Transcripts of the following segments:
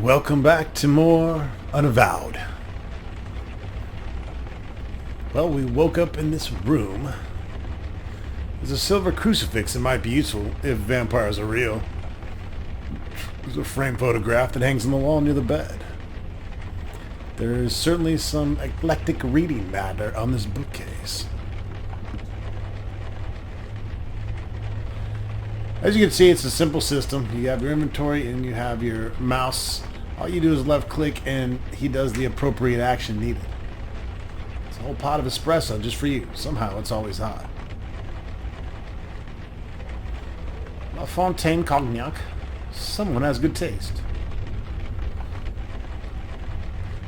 Welcome back to more Unavowed. Well, we woke up in this room. There's a silver crucifix that might be useful if vampires are real. There's a framed photograph that hangs on the wall near the bed. There's certainly some eclectic reading matter on this bookcase. As you can see, it's a simple system. You have your inventory and you have your mouse. All you do is left click and he does the appropriate action needed. It's a whole pot of espresso just for you. Somehow it's always hot. La Fontaine Cognac. Someone has good taste.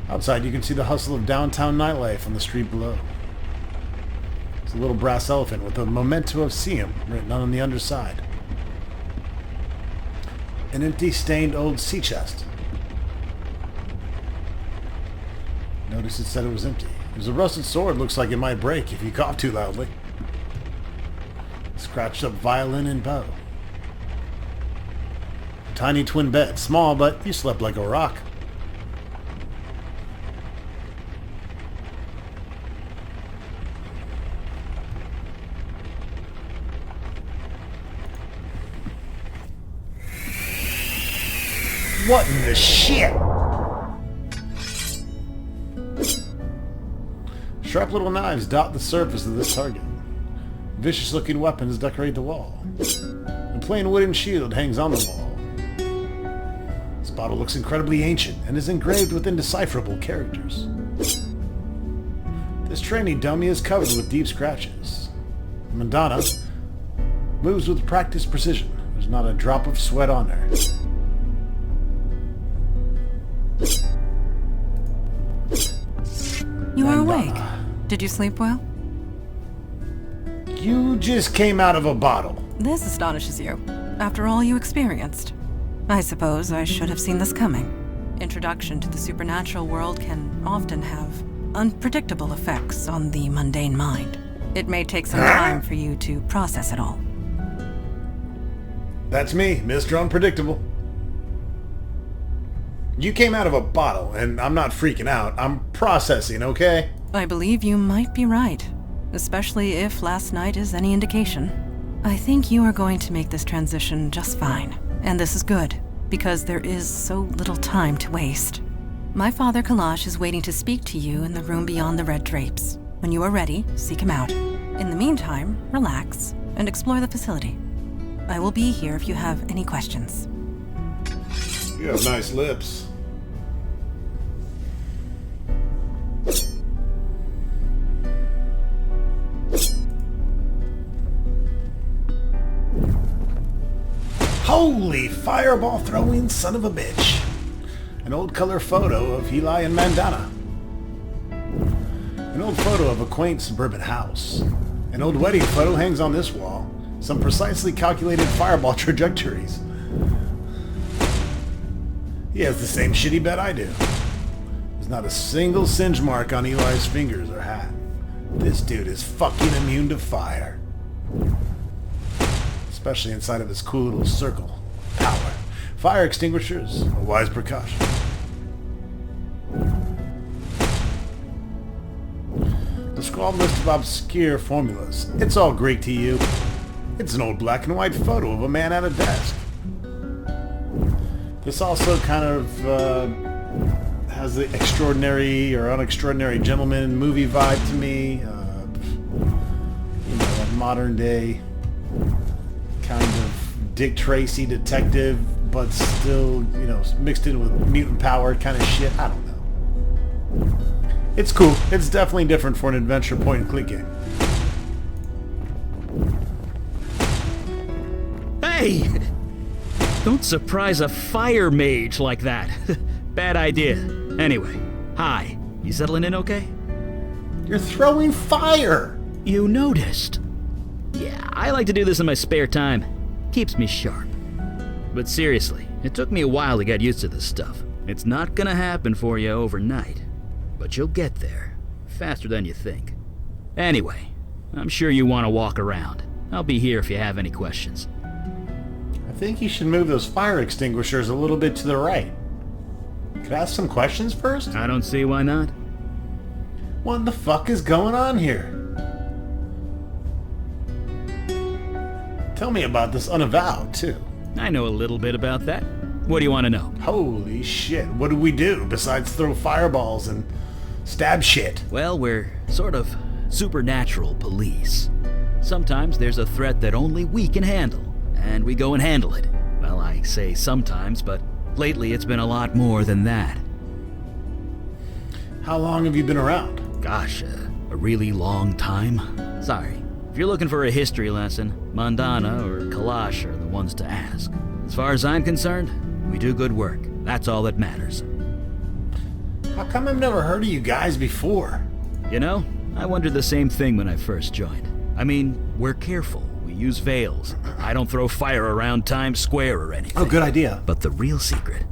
Outside you can see the hustle of downtown nightlife on the street below. It's a little brass elephant with a memento of Siam written on the underside. An empty, stained old sea chest. Notice it said it was empty. There's a rusted sword. Looks like it might break if you cough too loudly. Scratched up violin and bow. Tiny twin bed. Small, but you slept like a rock. What in the shit? Sharp little knives dot the surface of this target. Vicious looking weapons decorate the wall. A plain wooden shield hangs on the wall. This bottle looks incredibly ancient and is engraved with indecipherable characters. This training dummy is covered with deep scratches. Madonna moves with practiced precision. There's not a drop of sweat on her. You are awake. Did you sleep well? You just came out of a bottle. This astonishes you. After all you experienced. I suppose I should have seen this coming. Introduction to the supernatural world can often have unpredictable effects on the mundane mind. It may take some time for you to process it all. That's me, Mr. Unpredictable. You came out of a bottle, and I'm not freaking out. I'm processing, okay? I believe you might be right, especially if last night is any indication. I think you are going to make this transition just fine, and this is good, because there is so little time to waste. My father Colossus is waiting to speak to you in the room beyond the red drapes. When you are ready, seek him out. In the meantime, relax and explore the facility. I will be here if you have any questions. You have nice lips. Holy fireball throwing son of a bitch. An old color photo of Eli and Mandana. An old photo of a quaint suburban house. An old wedding photo hangs on this wall. Some precisely calculated fireball trajectories. He has the same shitty bed I do. There's not a single singe mark on Eli's fingers or hat. This dude is fucking immune to fire. Especially inside of his cool little circle. Power. Fire extinguishers, a wise precaution. The scrawled list of obscure formulas. It's all Greek to you. It's an old black and white photo of a man at a desk. This also kind of has the extraordinary or unextraordinary gentleman movie vibe to me. A modern day kind of Dick Tracy detective, but still, mixed in with mutant power kind of shit. I don't know. It's cool. It's definitely different for an adventure point and click game. Hey! Don't surprise a fire mage like that. Bad idea. Anyway, hi. You settling in okay? You're throwing fire! You noticed. Yeah, I like to do this in my spare time. Keeps me sharp. But seriously, it took me a while to get used to this stuff. It's not gonna happen for you overnight. But you'll get there. Faster than you think. Anyway, I'm sure you want to walk around. I'll be here if you have any questions. I think you should move those fire extinguishers a little bit to the right. Could I ask some questions first? I don't see why not. What the fuck is going on here? Tell me about this Unavowed, too. I know a little bit about that. What do you want to know? Holy shit, what do we do besides throw fireballs and stab shit? Well, we're sort of supernatural police. Sometimes there's a threat that only we can handle, and we go and handle it. Well, I say sometimes, but lately it's been a lot more than that. How long have you been around? Gosh, a really long time. Sorry. If you're looking for a history lesson, Mondana or Colossus are the ones to ask. As far as I'm concerned, we do good work. That's all that matters. How come I've never heard of you guys before? You know, I wondered the same thing when I first joined. I mean, we're careful. We use veils. I don't throw fire around Times Square or anything. Oh, good idea. But the real secret,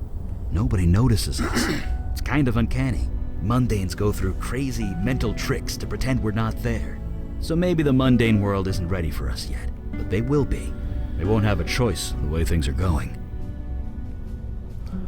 nobody notices us. It's kind of uncanny. Mundanes go through crazy mental tricks to pretend we're not there. So maybe the mundane world isn't ready for us yet, but they will be. They won't have a choice the way things are going.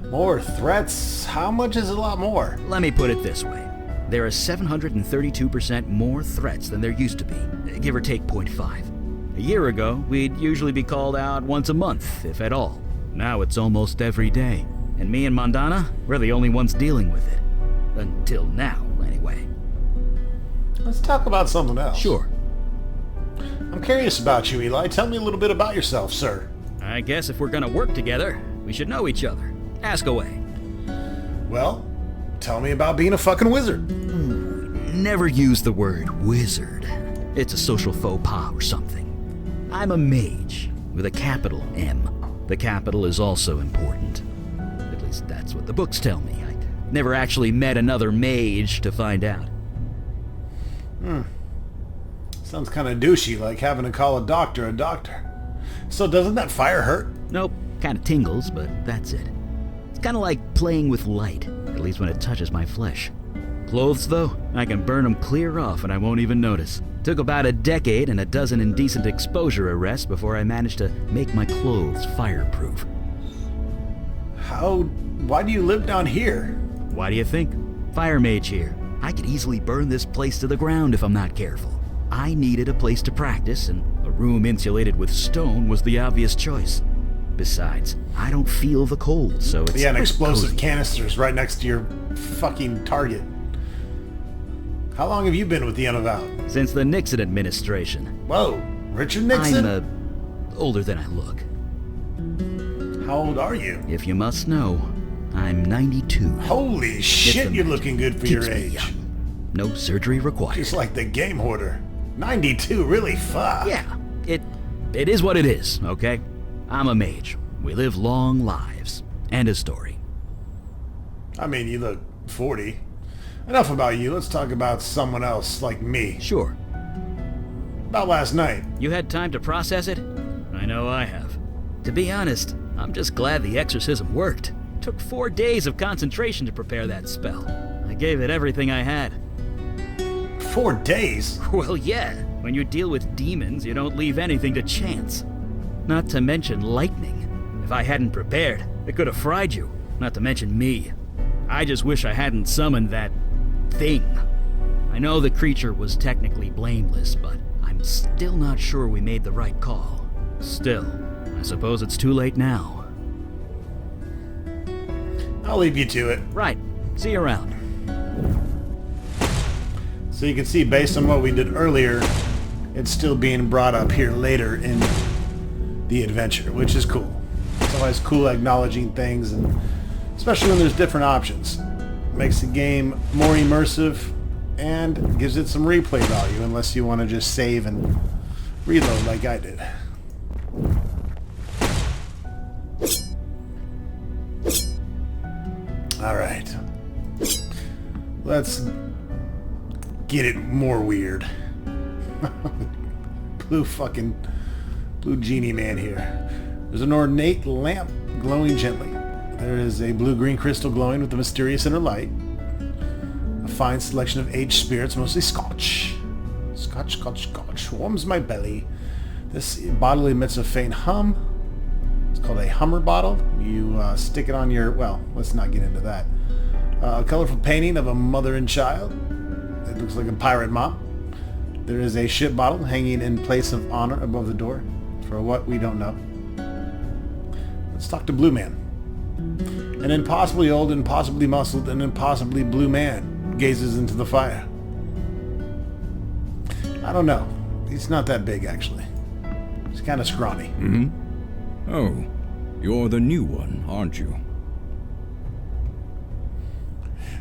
More threats? How much is a lot more? Let me put it this way. There are 732% more threats than there used to be, give or take 0.5. A year ago, we'd usually be called out once a month, if at all. Now it's almost every day. And me and Mondana, we're the only ones dealing with it. Until now, anyway. Let's talk about something else. Sure. I'm curious about you, Eli. Tell me a little bit about yourself, sir. I guess if we're gonna work together, we should know each other. Ask away. Well, tell me about being a fucking wizard. Never use the word wizard. It's a social faux pas or something. I'm a mage, with a capital M. The capital is also important. At least that's what the books tell me. I never actually met another mage to find out. Sounds kind of douchey, like having to call a doctor. So doesn't that fire hurt? Nope, kind of tingles, but that's it. It's kind of like playing with light, at least when it touches my flesh. Clothes, though, I can burn them clear off and I won't even notice. Took about a decade and a dozen indecent exposure arrests before I managed to make my clothes fireproof. Why do you live down here? Why do you think? Fire mage here. I could easily burn this place to the ground if I'm not careful. I needed a place to practice, and a room insulated with stone was the obvious choice. Besides, I don't feel the cold, so it's Yeah, and explosive cozy. canisters right next to your fucking target. How long have you been with the Unavowed? Since the Nixon administration. Whoa, Richard Nixon? I'm older than I look. How old are you? If you must know, I'm 92. Holy shit, you're looking good for your Keeps me age. young. No surgery required. Just like the game hoarder. 92, really? Fuck. Yeah, it is what it is, okay? I'm a mage. We live long lives. End of story. I mean, you look 40. Enough about you. Let's talk about someone else like me. Sure. About last night. You had time to process it? I know I have. To be honest, I'm just glad the exorcism worked. Took 4 days of concentration to prepare that spell. I gave it everything I had. 4 days? Well, yeah. When you deal with demons, you don't leave anything to chance. Not to mention lightning. If I hadn't prepared, it could have fried you. Not to mention me. I just wish I hadn't summoned that thing. I know the creature was technically blameless, but I'm still not sure we made the right call. Still, I suppose it's too late now. I'll leave you to it. Right. See you around. So you can see, based on what we did earlier, it's still being brought up here later in the adventure, which is cool. It's always cool acknowledging things, and especially when there's different options. Makes the game more immersive and gives it some replay value, unless you want to just save and reload like I did. Alright. Let's get it more weird. Blue genie man here. There's an ornate lamp glowing gently. There is a blue-green crystal glowing with a mysterious inner light. A fine selection of aged spirits, mostly Scotch. Scotch. Warms my belly. This bottle emits a faint hum. It's called a Hummer bottle. You stick it on your... Well, let's not get into that. A colorful painting of a mother and child. It looks like a pirate mop. There is a ship bottle hanging in place of honor above the door. For what, we don't know. Let's talk to Blue Man. An impossibly old, impossibly muscled, and impossibly blue man gazes into the fire. I don't know. He's not that big, actually. He's kind of scrawny. Oh, you're the new one, aren't you?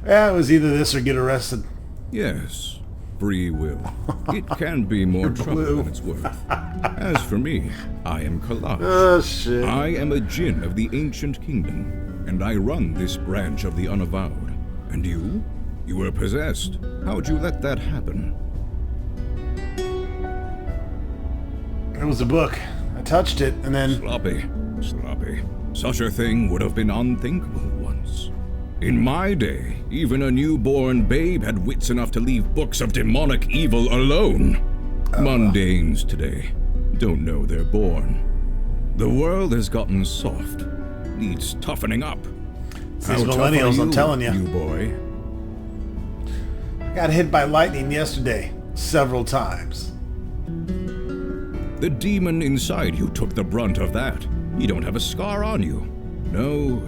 Yeah, it was either this or get arrested. Yes, free will. It can be more trouble than it's worth. As for me, I am Colossus. Oh, shit. I am a djinn of the ancient kingdom, and I run this branch of the Unavowed. And you? You were possessed. How'd you let that happen? It was a book. I touched it, and then... Sloppy. Such a thing would have been unthinkable once. In my day, even a newborn babe had wits enough to leave books of demonic evil alone. Mundanes today don't know they're born. The world has gotten soft. Needs toughening up. These How tough millennials, are I'm telling you. You boy. I got hit by lightning yesterday. Several times. The demon inside you took the brunt of that. You don't have a scar on you. No.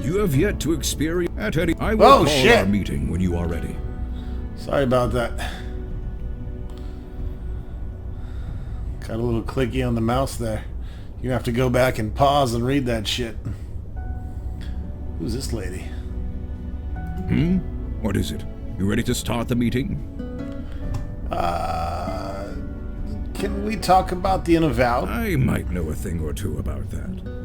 You have yet to experience at any. I will call our meeting when you are ready. Sorry about that. Got a little clicky on the mouse there. You have to go back and pause and read that shit. Who's this lady? What is it? You ready to start the meeting? Can we talk about the Unavowed? I might know a thing or two about that.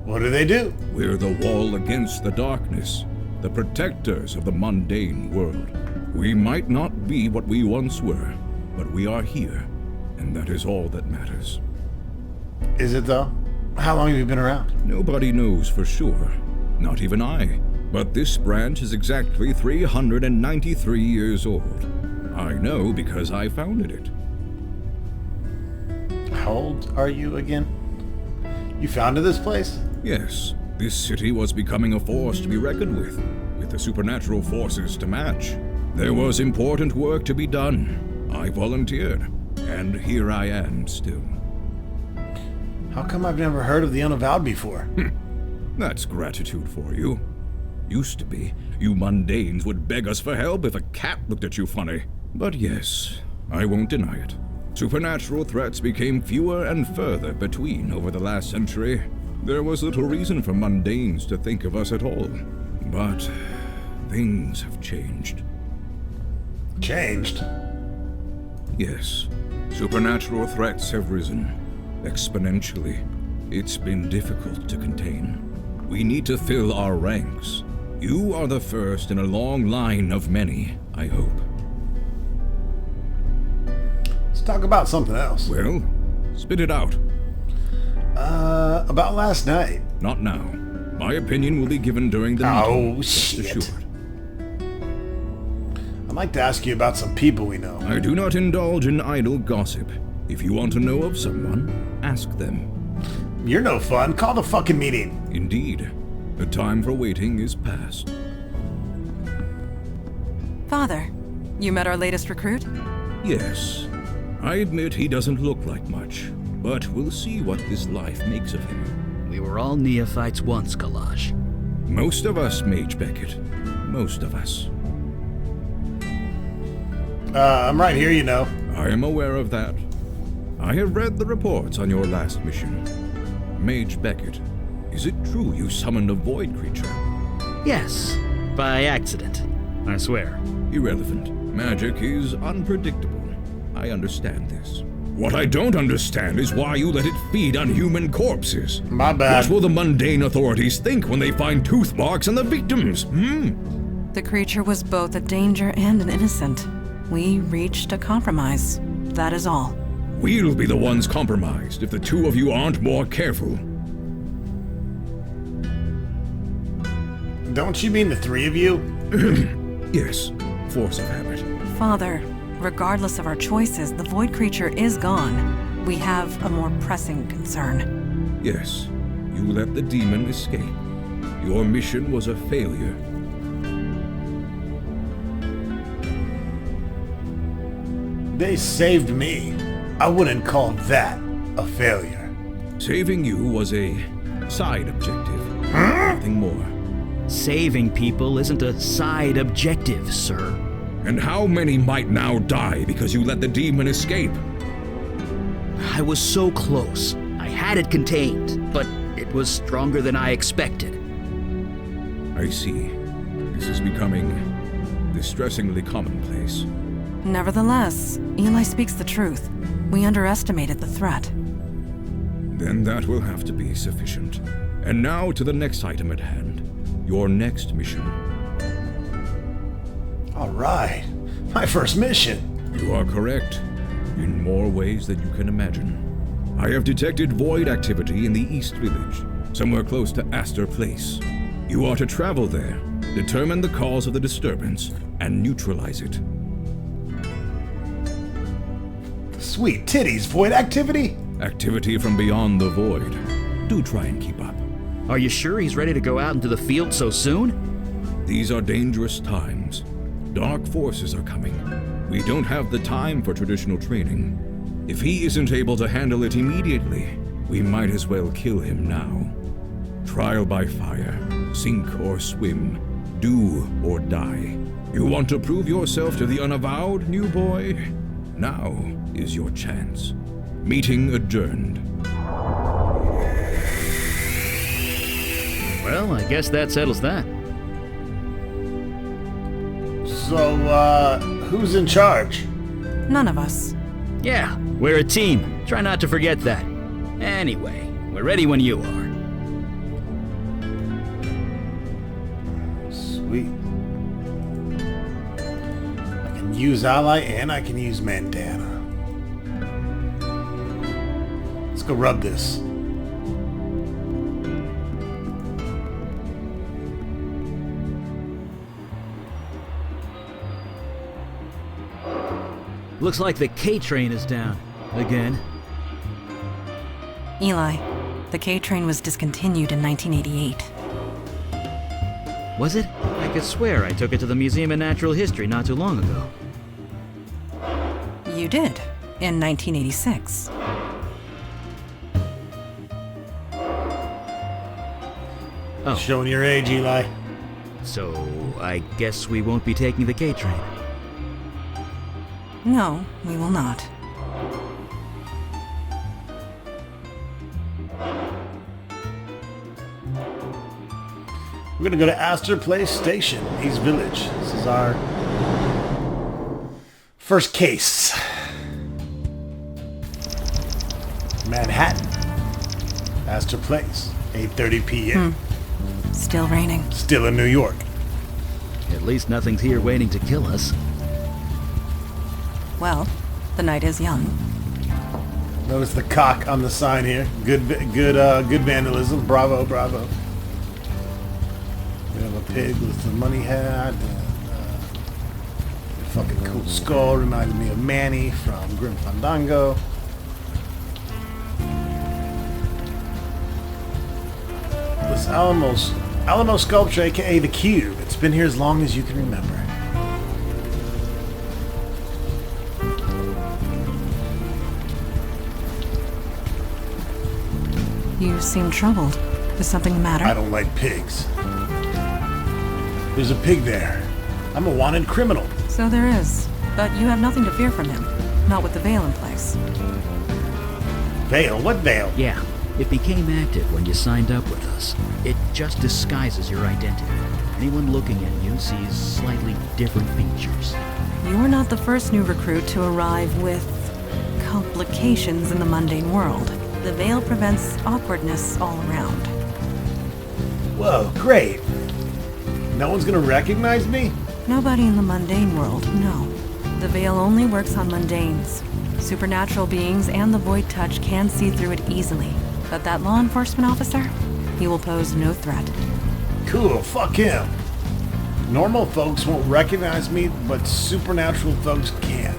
What do they do? We're the wall against the darkness, the protectors of the mundane world. We might not be what we once were, but we are here, and that is all that matters. Is it though? How long have you been around? Nobody knows for sure, not even I. But this branch is exactly 393 years old. I know because I founded it. How old are you again? You founded this place? Yes, this city was becoming a force to be reckoned with the supernatural forces to match. There was important work to be done. I volunteered, and here I am still. How come I've never heard of the Unavowed before? That's gratitude for you. Used to be, you mundanes would beg us for help if a cat looked at you funny. But yes, I won't deny it. Supernatural threats became fewer and further between over the last century. There was little reason for mundanes to think of us at all. But things have changed. Changed? Yes, supernatural threats have risen exponentially. It's been difficult to contain. We need to fill our ranks. You are the first in a long line of many, I hope. Let's talk about something else. Well, spit it out. About last night. Not now. My opinion will be given during the meeting. Oh, shit. Rest assured. I'd like to ask you about some people we know. I do not indulge in idle gossip. If you want to know of someone, ask them. You're no fun. Call the fucking meeting. Indeed. The time for waiting is past. Father, you met our latest recruit? Yes. I admit he doesn't look like much, but we'll see what this life makes of him. We were all neophytes once, Colossus. Most of us, Mage Beckett. Most of us. I'm right here, you know. I am aware of that. I have read the reports on your last mission. Mage Beckett, is it true you summoned a void creature? Yes, by accident, I swear. Irrelevant. Magic is unpredictable. I understand this. What I don't understand is why you let it feed on human corpses. My bad. What will the mundane authorities think when they find tooth marks on the victims? The creature was both a danger and an innocent. We reached a compromise. That is all. We'll be the ones compromised if the two of you aren't more careful. Don't you mean the three of you? Yes, force of habit. Father, regardless of our choices, the void creature is gone. We have a more pressing concern. Yes, you let the demon escape. Your mission was a failure. They saved me. I wouldn't call that a failure. Saving you was a side objective. Nothing more. Saving people isn't a side objective, sir. And how many might now die because you let the demon escape? I was so close. I had it contained, but it was stronger than I expected. I see. This is becoming distressingly commonplace. Nevertheless, Eli speaks the truth. We underestimated the threat. Then that will have to be sufficient. And now to the next item at hand. Your next mission. All right. My first mission. You are correct. In more ways than you can imagine. I have detected void activity in the East Village, somewhere close to Astor Place. You are to travel there, determine the cause of the disturbance, and neutralize it. Sweet titties, void activity? Activity from beyond the void. Do try and keep up. Are you sure he's ready to go out into the field so soon? These are dangerous times. Dark forces are coming. We don't have the time for traditional training. If he isn't able to handle it immediately, we might as well kill him now. Trial by fire, sink or swim, do or die. You want to prove yourself to the Unavowed, new boy? Now is your chance. Meeting adjourned. Well, I guess that settles that. So, who's in charge? None of us. Yeah, we're a team. Try not to forget that. Anyway, we're ready when you are. Sweet. I can use Ally and I can use Mandana. Let's go rub this. Looks like the K train is down. Again. Eli, the K train was discontinued in 1988. Was it? I could swear I took it to the Museum of Natural History not too long ago. You did, in 1986. Oh, Showing your age, Eli. so I guess we won't be taking the K train. No, we will not. We're gonna go to Astor Place Station, East Village. This is our first case. Manhattan. Astor Place, 8:30 p.m. Still raining. Still in New York. At least nothing's here waiting to kill us. Well, the night is young. Notice the cock on the sign here. Good vandalism. Bravo, bravo. We have a pig with the money hat and a fucking cool skull. Reminds me of Manny from Grim Fandango. This Alamo sculpture, aka the Cube. It's been here as long as you can remember. You seem troubled. Is something the matter? I don't like pigs. There's a pig there. I'm a wanted criminal. So there is. But you have nothing to fear from him. Not with the veil in place. Veil? What veil? Yeah, it became active when you signed up with us. It just disguises your identity. Anyone looking at you sees slightly different features. You are not the first new recruit to arrive with complications in the mundane world. The veil prevents awkwardness all around. Whoa, great. No one's gonna recognize me? Nobody in the mundane world, no. The veil only works on mundanes. Supernatural beings and the void touch can see through it easily. But that law enforcement officer, he will pose no threat. Cool, fuck him. Normal folks won't recognize me, but supernatural folks can.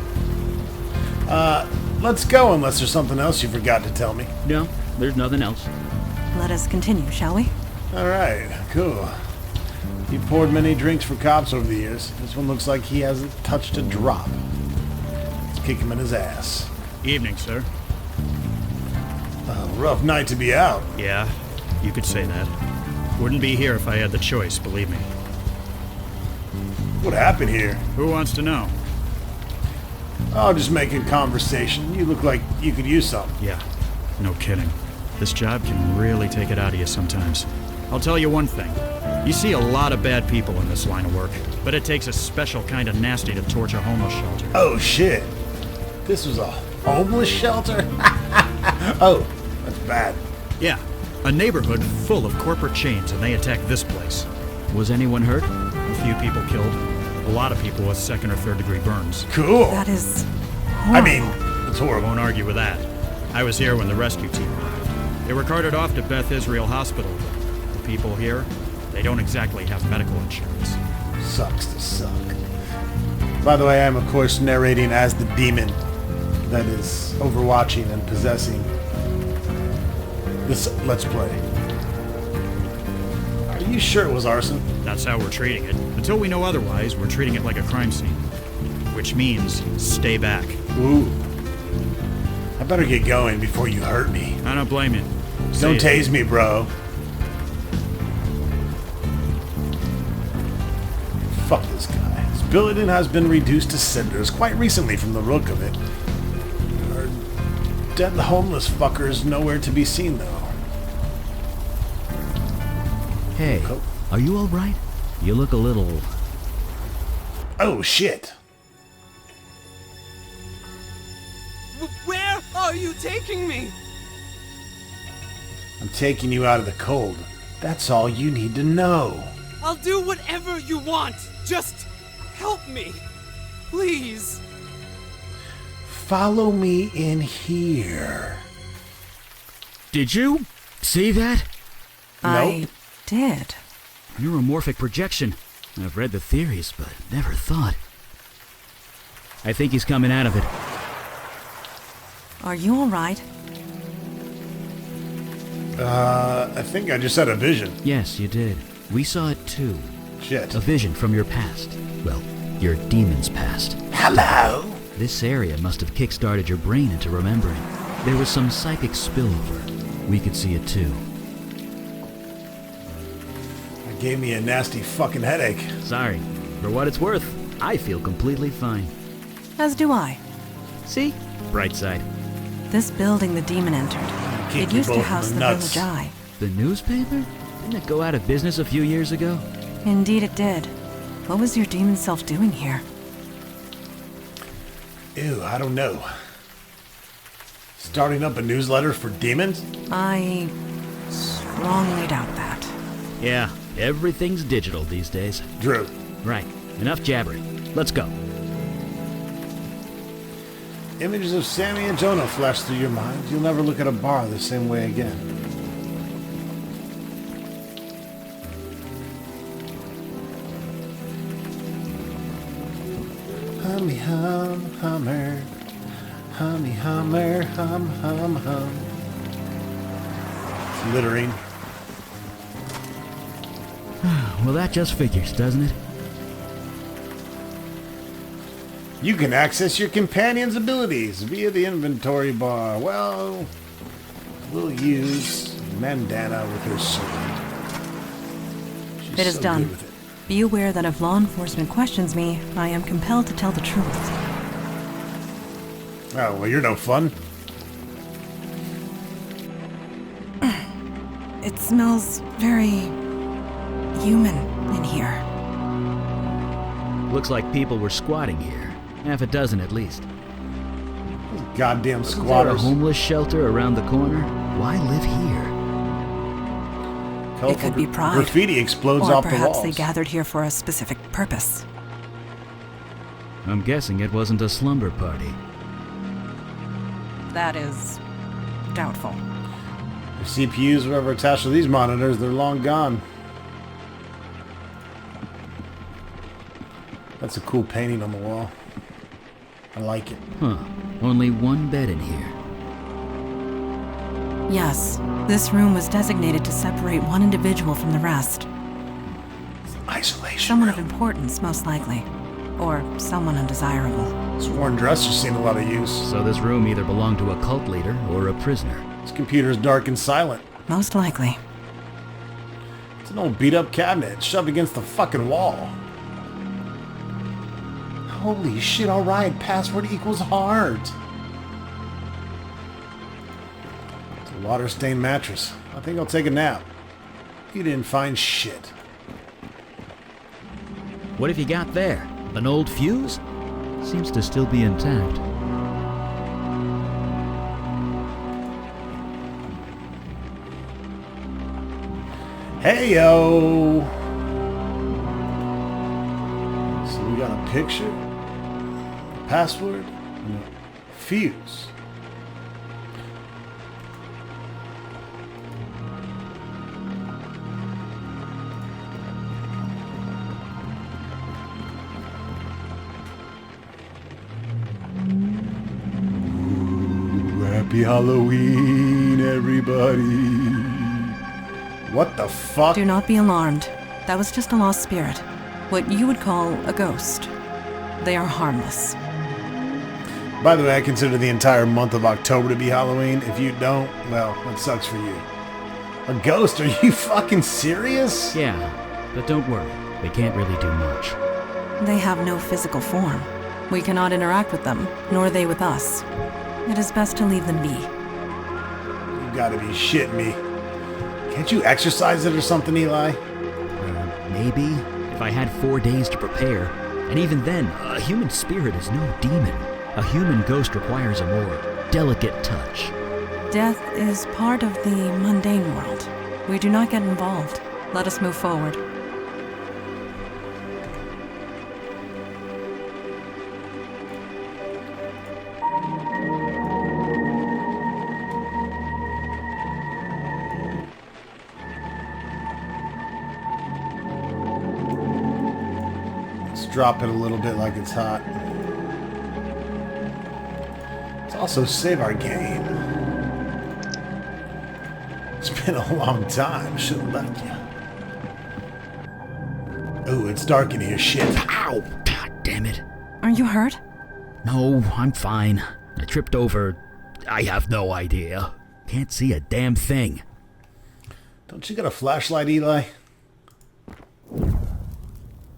Let's go unless there's something else you forgot to tell me. No, there's nothing else. Let us continue, shall we? Alright, cool. He poured many drinks for cops over the years. This one looks like he hasn't touched a drop. Let's kick him in his ass. Evening, sir. Rough night to be out. Yeah, you could say that. Wouldn't be here if I had the choice, believe me. What happened here? Who wants to know? Oh, just making conversation. You look like you could use some. Yeah, no kidding. This job can really take it out of you sometimes. I'll tell you one thing. You see a lot of bad people in this line of work, but it takes a special kind of nasty to torch a homeless shelter. Oh, shit. This was a homeless shelter? Oh, that's bad. Yeah, a neighborhood full of corporate chains, and they attacked this place. Was anyone hurt? A few people killed. A lot of people with second or third degree burns. Cool. That is I mean, it's I horrible. won't argue with that. I was here when the rescue team arrived. They were carted off to Beth Israel Hospital. The people here, they don't exactly have medical insurance. Sucks to suck. By the way, I'm of course narrating as the demon that is overwatching and possessing this Let's Play. Are you sure it was arson? That's how we're treating it. Until we know otherwise, we're treating it like a crime scene. Which means, stay back. Ooh. I better get going before you hurt me. I don't blame you. Don't Say it. tase me, bro. Fuck this guy. This building has been reduced to cinders quite recently from the look of it. Our dead homeless fuckers nowhere to be seen, though. Hey, Oh. are you alright? You look a little... Oh, shit. Where are you taking me? I'm taking you out of the cold. That's all you need to know. I'll do whatever you want. Just help me. Please. Follow me in here. Did you see that? I did. Neuromorphic projection. I've read the theories, but never thought. I think he's coming out of it. Are you all right? I think I just had a vision. Yes, you did. We saw it too. Shit. A vision from your past. Well, your demon's past. Hello? This area must have kick-started your brain into remembering. There was some psychic spillover. We could see it too. It gave me a nasty fucking headache. Sorry. For what it's worth, I feel completely fine. As do I. See? Bright side. This building the demon entered. Kick It you used to both in house the the nuts. Village Eye. The newspaper? Didn't it go out of business a few years ago? Indeed it did. What was your demon self doing here? Ew, I don't know. Starting up a newsletter for demons? I strongly doubt that. Yeah, everything's digital these days. Drew. Right. Enough jabbering. Let's go. Images of Sammy and Jonah flash through your mind. You'll never look at a bar the same way again. Hummy hum hummer. Hummy hummer hum hum hum. It's littering. Well, that just figures, doesn't it? You can access your companion's abilities via the inventory bar. Well, we'll use Mandana with her sword. She's It is so done. good with it. Be aware that if law enforcement questions me, I am compelled to tell the truth. Oh, well, you're no fun. It smells very human in here. Looks like people were squatting here. Half a dozen at least. Goddamn Is there a squatters. homeless shelter around the corner? Why live here? Colorful It could be pride. Graffiti explodes Or off the perhaps walls. they gathered here for a specific purpose. I'm guessing it wasn't a slumber party. That is doubtful. The CPUs were ever attached to these monitors, they're long gone. That's a cool painting on the wall. I like it. Huh. Only one bed in here. Yes, this room was designated to separate one individual from the rest. Isolation Someone room. of importance, most likely. Or someone undesirable. This worn dresser's seen a lot of use. So this room either belonged to a cult leader or a prisoner. This computer's dark and silent. Most likely. It's an old beat-up cabinet shoved against the fucking wall. Holy shit, alright. Password equals hard. It's a water-stained mattress. I think I'll take a nap. You didn't find shit. What have you got there? An old fuse? Seems to still be intact. Hey, yo! So we got a picture, a password, and a fuse. Ooh, happy Halloween, everybody! What the fuck? Do not be alarmed. That was just a lost spirit. What you would call a ghost. They are harmless. By the way, I consider the entire month of October to be Halloween. If you don't, well, that sucks for you. A ghost? Are you fucking serious? Yeah, but don't worry. They can't really do much. They have no physical form. We cannot interact with them, nor they with us. It is best to leave them be. You gotta be shitting me. Can't you exercise it or something, Eli? Maybe, if I had 4 days to prepare. And even then, a human spirit is no demon. A human ghost requires a more delicate touch. Death is part of the mundane world. We do not get involved. Let us move forward. Drop it a little bit like it's hot. Let's also save our game. It's been a long time. Should have left you. Ooh, it's dark in here. Shit. Ow! God damn it. Are you hurt? No, I'm fine. I tripped over... I have no idea. Can't see a damn thing. Don't you got a flashlight, Eli?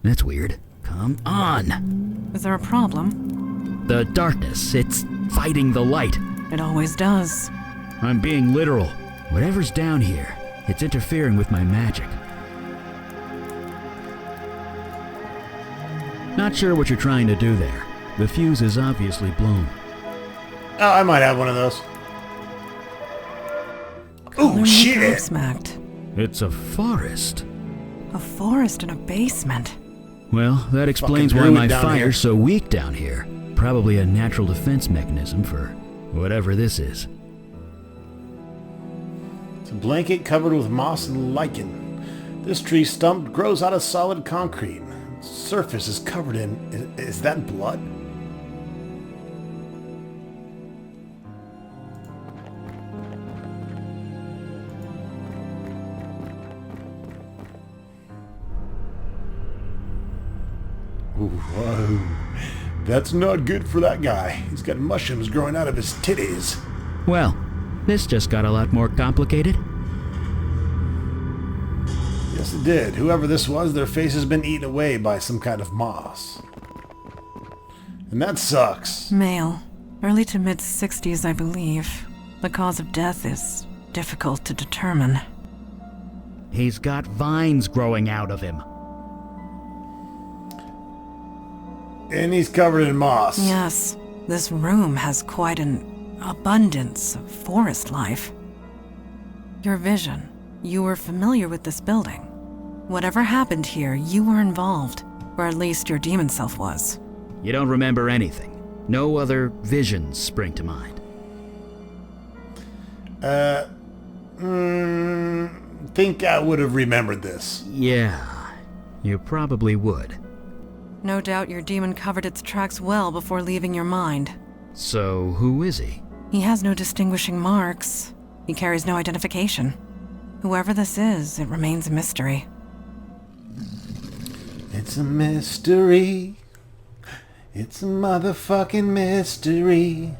That's weird. Come on! Is there a problem? The darkness, it's fighting the light. It always does. I'm being literal. Whatever's down here, it's interfering with my magic. Not sure what you're trying to do there. The fuse is obviously blown. Oh, I might have one of those. Color Ooh, me shit! gobsmacked. It's a forest. A forest in a basement. Well, that explains Fucking why my druid down here. fire's so weak down here. Probably a natural defense mechanism for whatever this is. It's a blanket covered with moss and lichen. This tree stump grows out of solid concrete. Its surface is covered in... Is that blood? Ooh, whoa. That's not good for that guy. He's got mushrooms growing out of his titties. Well, this just got a lot more complicated. Yes, it did. Whoever this was, their face has been eaten away by some kind of moss. And that sucks. Male. Early to mid-60s, I believe. The cause of death is difficult to determine. He's got vines growing out of him. And he's covered in moss. Yes, this room has quite an abundance of forest life. Your vision. You were familiar with this building. Whatever happened here, you were involved. Or at least your demon self was. You don't remember anything. No other visions spring to mind. Think I would have remembered this. Yeah, you probably would. No doubt your demon covered its tracks well before leaving your mind. So, who is he? He has no distinguishing marks. He carries no identification. Whoever this is, it remains a mystery. It's a mystery. It's a motherfucking mystery.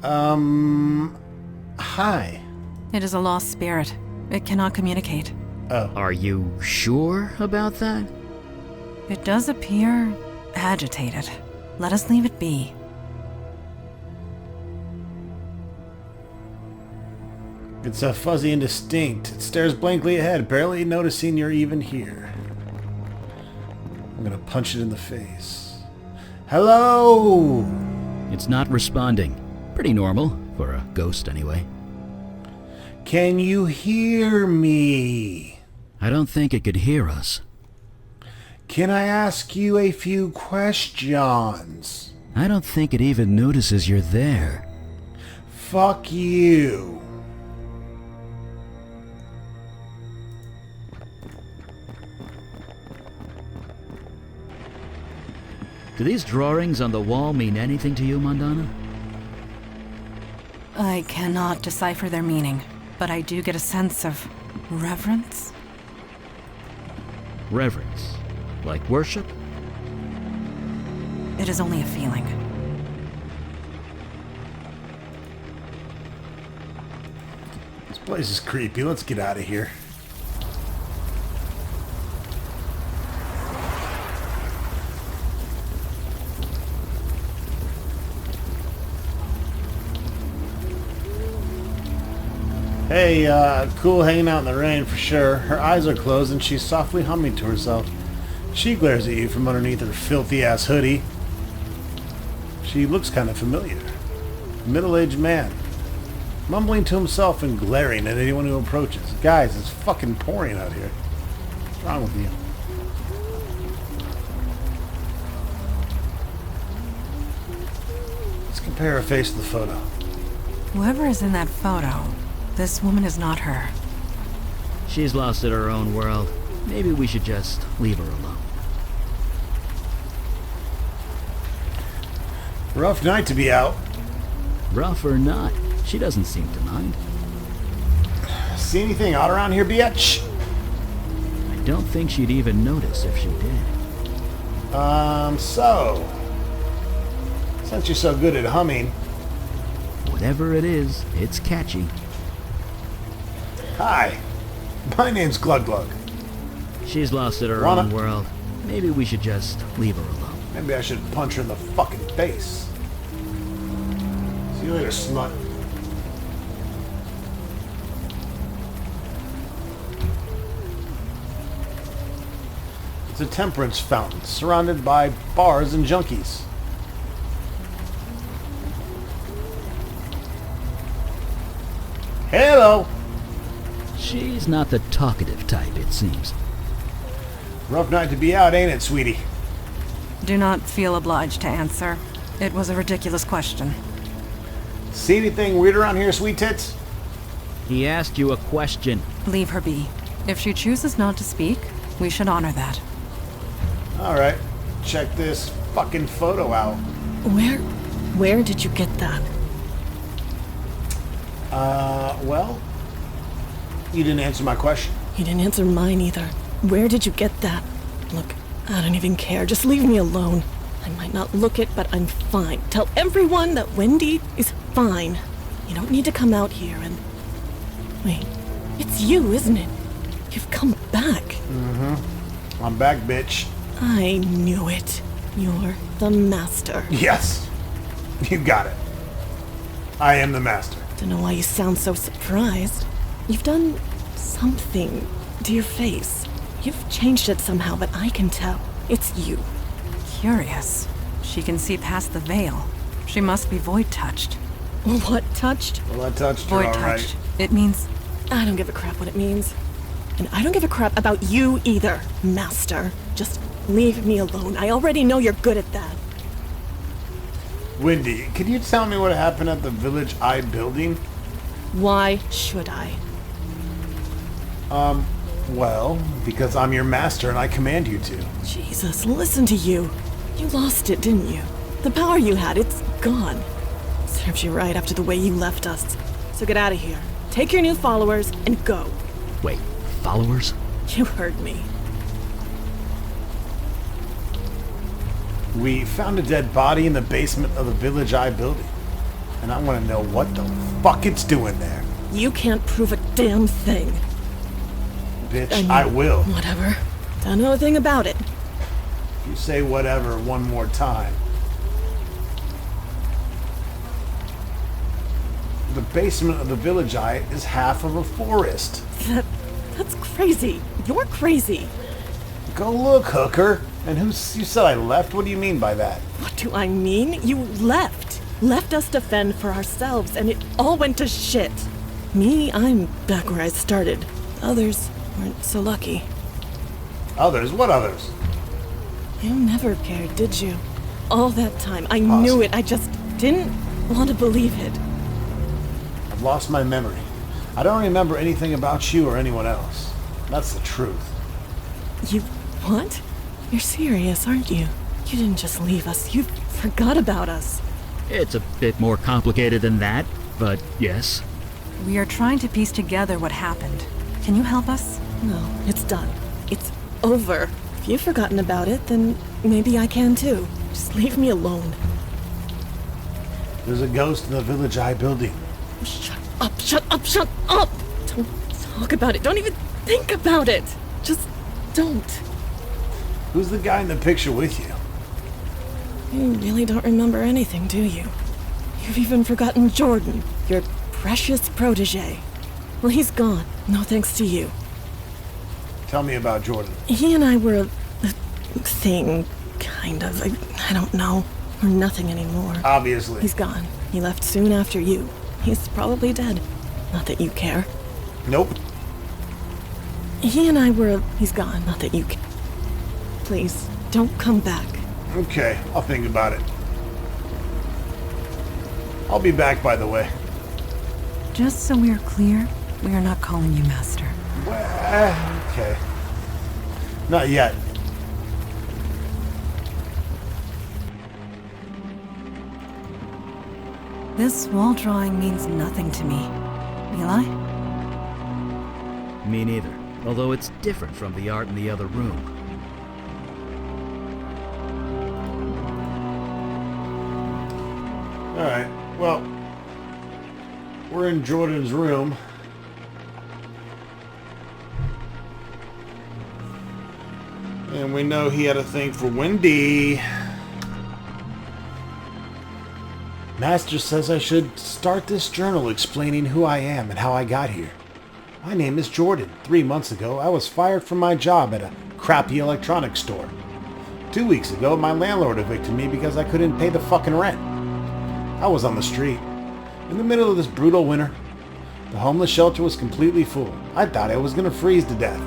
Hi. It is a lost spirit. It cannot communicate. Are you sure about that? It does appear agitated. Let us leave it be. It's fuzzy and distinct. It stares blankly ahead, barely noticing you're even here. I'm gonna punch it in the face. Hello! It's not responding. Pretty normal, for a ghost anyway. Can you hear me? I don't think it could hear us. Can I ask you a few questions? I don't think it even notices you're there. Fuck you. Do these drawings on the wall mean anything to you, Mandana? I cannot decipher their meaning, but I do get a sense of reverence. Reverence? Like worship? It is only a feeling. This place is creepy. Let's get out of here. Hey, cool hanging out in the rain for sure. Her eyes are closed and she's softly humming to herself. She glares at you from underneath her filthy-ass hoodie. She looks kind of familiar. Middle-aged man. Mumbling to himself and glaring at anyone who approaches. Guys, it's fucking pouring out here. What's wrong with you? Let's compare her face to the photo. Whoever is in that photo, this woman is not her. She's lost in her own world. Maybe we should just leave her alone. Rough night to be out. Rough or not, she doesn't seem to mind. See anything odd around here, bitch? I don't think she'd even notice if she did. So... Since you're so good at humming... Whatever it is, it's catchy. Hi. My name's Glug Glug. She's lost in her own world. Maybe we should just leave her alone. Maybe I should punch her in the fucking face. See you later, smut. It's a temperance fountain surrounded by bars and junkies. Hello! She's not the talkative type, it seems. Rough night to be out, ain't it, sweetie? Do not feel obliged to answer. It was a ridiculous question. See anything weird around here, sweet tits? He asked you a question. Leave her be. If she chooses not to speak, we should honor that. Alright, check this fucking photo out. Where did you get that? Well, you didn't answer my question. You didn't answer mine either. Where did you get that? Look, I don't even care. Just leave me alone. I might not look it, but I'm fine. Tell everyone that Wendy is fine. You don't need to come out here and... Wait, it's you, isn't it? You've come back. Mm-hmm. I'm back, bitch. I knew it. You're the master. Yes. You got it. I am the master. Don't know why you sound so surprised. You've done something to your face. You've changed it somehow, but I can tell. It's you. Curious. She can see past the veil. She must be void-touched. What touched? Well, I touched her, all Void-touched. right. It means... I don't give a crap what it means. And I don't give a crap about you either, master. Just leave me alone. I already know you're good at that. Wendy, could you tell me what happened at the Village Eye building? Why should I? Well, because I'm your master and I command you to. Jesus, listen to you. You lost it, didn't you? The power you had, it's gone. Serves you right after the way you left us. So get out of here. Take your new followers and go. Wait, followers? You heard me. We found a dead body in the basement of the Village Eye building. And I want to know what the fuck it's doing there. You can't prove a damn thing. Bitch, I will. Whatever. Don't know a thing about it. If you say whatever one more time. The basement of the Village Eye is half of a forest. That's crazy. You're crazy. Go look, hooker. And you said I left? What do you mean by that? What do I mean? You left. Left us to fend for ourselves, and it all went to shit. Me, I'm back where I started. Others weren't so lucky. Others? What others? You never cared, did you? All that time. I knew it. I just didn't want to believe it. I've lost my memory. I don't remember anything about you or anyone else. That's the truth. You what? You're serious, aren't you? You didn't just leave us. You forgot about us. It's a bit more complicated than that, but yes. We are trying to piece together what happened. Can you help us? No, it's done. It's over. If you've forgotten about it, then maybe I can too. Just leave me alone. There's a ghost in the Village Eye building. Shut up, shut up, shut up! Don't talk about it. Don't even think about it. Just don't. Who's the guy in the picture with you? You really don't remember anything, do you? You've even forgotten Jordan, your precious protege. Well, he's gone. No thanks to you. Tell me about Jordan. He and I were a thing, kind of. I don't know. We're nothing anymore. Obviously. He's gone. He left soon after you. He's probably dead. Not that you care. Nope. He and I were He's gone. Not that you care. Please, don't come back. Okay, I'll think about it. I'll be back, by the way. Just so we're clear, we are not calling you Master. Well, okay. Not yet. This wall drawing means nothing to me. Eli? Me neither, although it's different from the art in the other room. Alright, well, we're in Jordan's room. And we know he had a thing for Wendy. Master says I should start this journal explaining who I am and how I got here. My name is Jordan. 3 months ago, I was fired from my job at a crappy electronics store. 2 weeks ago, my landlord evicted me because I couldn't pay the fucking rent. I was on the street, in the middle of this brutal winter. The homeless shelter was completely full. I thought I was going to freeze to death.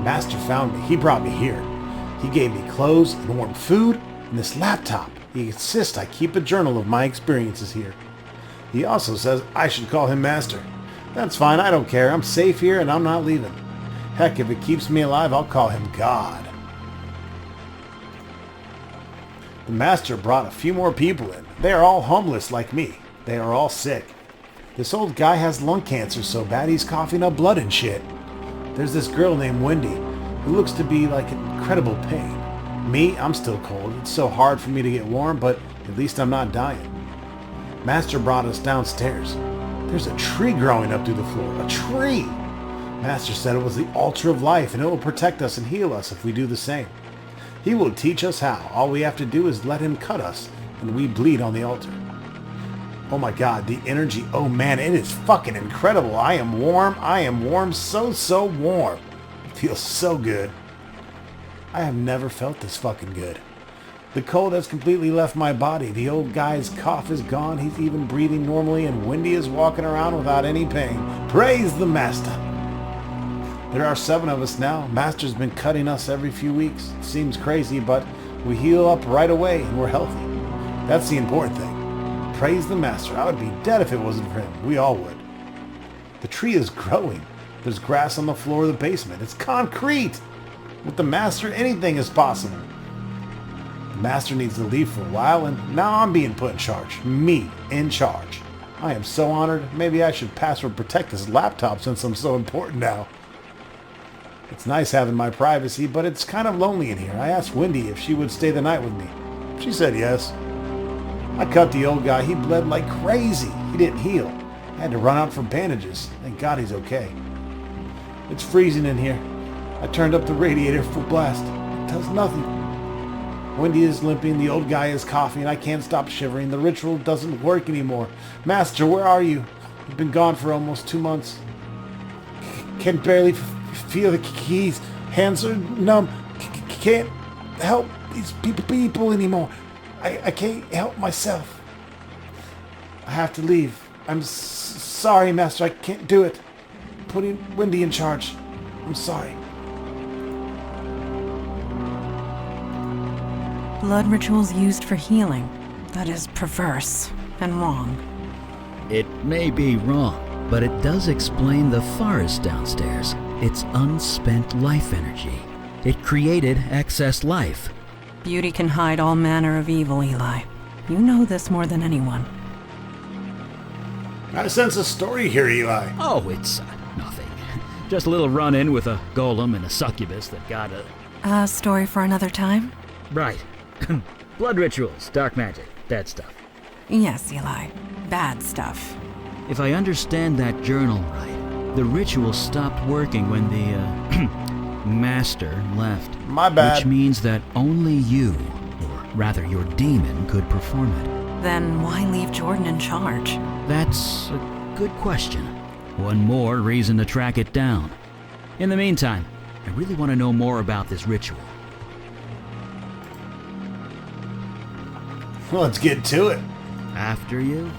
Master found me. He brought me here. He gave me clothes and warm food and this laptop. He insists I keep a journal of my experiences here. He also says I should call him Master. That's fine, I don't care. I'm safe here and I'm not leaving. Heck, if it keeps me alive, I'll call him God. The Master brought a few more people in. They are all homeless like me. They are all sick. This old guy has lung cancer so bad he's coughing up blood and shit. There's this girl named Wendy who looks to be like in incredible pain. Me, I'm still cold. It's so hard for me to get warm, but at least I'm not dying. Master brought us downstairs. There's a tree growing up through the floor. A tree! Master said it was the altar of life and it will protect us and heal us if we do the same. He will teach us how. All we have to do is let him cut us and we bleed on the altar. Oh my god, the energy. Oh man, it is fucking incredible. I am warm. I am warm. So warm. It feels so good. I have never felt this fucking good. The cold has completely left my body. The old guy's cough is gone. He's even breathing normally and Wendy is walking around without any pain. Praise the Master. There are 7 of us now. Master's been cutting us every few weeks. It seems crazy, but we heal up right away and we're healthy. That's the important thing. Praise the Master. I would be dead if it wasn't for him. We all would. The tree is growing. There's grass on the floor of the basement. It's concrete. With the Master, anything is possible. The Master needs to leave for a while, and now I'm being put in charge. Me, in charge. I am so honored. Maybe I should password protect this laptop since I'm so important now. It's nice having my privacy, but it's kind of lonely in here. I asked Wendy if she would stay the night with me. She said yes. I cut the old guy. He bled like crazy. He didn't heal. I had to run out for bandages. Thank God he's okay. It's freezing in here. I turned up the radiator full blast. It does nothing. Wendy is limping. The old guy is coughing. I can't stop shivering. The ritual doesn't work anymore. Master, where are you? You've been gone for almost 2 months. Can barely feel the keys. Hands are numb. Can't help these people anymore. I can't help myself. I have to leave. I'm sorry, Master. I can't do it. Putting Wendy in charge. I'm sorry. Blood rituals used for healing. That is perverse and wrong. It may be wrong, but it does explain the forest downstairs. It's unspent life energy. It created excess life. Beauty can hide all manner of evil, Eli. You know this more than anyone. I sense a story here, Eli. Oh, it's nothing. Just a little run-in with a golem and a succubus that got a... A story for another time? Right. Blood rituals, dark magic, that stuff. Yes, Eli. Bad stuff. If I understand that journal right, the ritual stopped working when the, master left. My bad. Which means that only you, or rather your demon, could perform it. Then why leave Jordan in charge? That's a good question. One more reason to track it down. In the meantime, I really want to know more about this ritual. Well, let's get to it. After you?